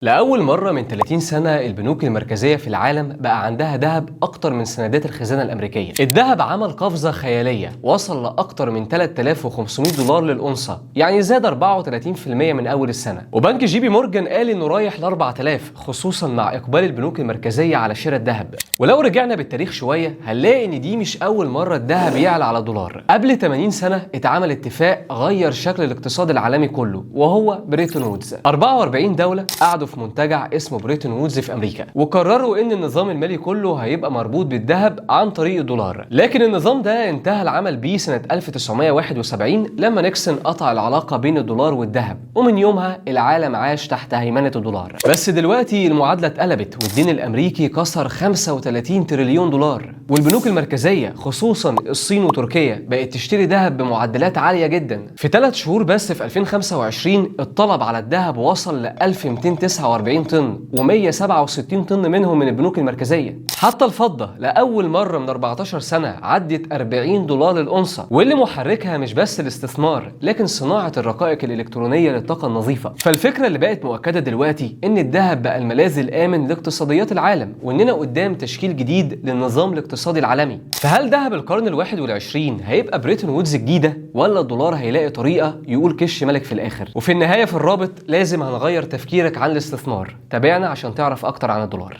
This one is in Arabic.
لأول مرة من 30 سنة البنوك المركزية في العالم بقى عندها ذهب أكتر من سندات الخزانة الأمريكية. الذهب عمل قفزة خيالية، وصل لأكتر من 3500 دولار للأونصة، يعني زاد 34% من أول السنة. وبنك جي بي مورجان قال إنه رايح ل 4000، خصوصا مع إقبال البنوك المركزية على شراء الذهب. ولو رجعنا بالتاريخ شوية هنلاقي إن دي مش أول مرة الذهب يعلى على دولار. قبل 80 سنة اتعمل اتفاق غير شكل الاقتصاد العالمي كله، وهو بريتون وودز. 44 دولة قعدوا في منتجع اسمه بريتون وودز في امريكا، وقرروا ان النظام المالي كله هيبقى مربوط بالذهب عن طريق الدولار. لكن النظام ده انتهى العمل بيه سنة 1971 لما نيكسون قطع العلاقة بين الدولار والذهب، ومن يومها العالم عاش تحت هيمنة الدولار. بس دلوقتي المعادلة اتقلبت، والدين الامريكي كسر 35 تريليون دولار، والبنوك المركزية خصوصا الصين وتركيا بقت تشتري ذهب بمعدلات عالية جدا. في 3 شهور بس في 2025 الطلب على الذهب وصل ل 1249 طن، و167 طن منهم من البنوك المركزية. حتى الفضة لأول مرة من 14 سنة عدت 40 دولار للأونصة، واللي محركها مش بس الاستثمار لكن صناعة الرقائق الإلكترونية للطاقة النظيفة. فالفكرة اللي بقت مؤكدة دلوقتي إن الذهب بقى الملاذ الآمن لاقتصاديات العالم، وإننا قدام تشكيل جديد للنظام الاقتصادي العالمي. فهل ذهب القرن ال21 هيبقى بريتون وودز الجديدة، ولا الدولار هيلاقي طريقة يقول كش ملك في الآخر؟ وفي النهاية في الرابط لازم هنغير تفكيرك عن الاستثمار. تابعنا عشان تعرف أكتر عن الدولار.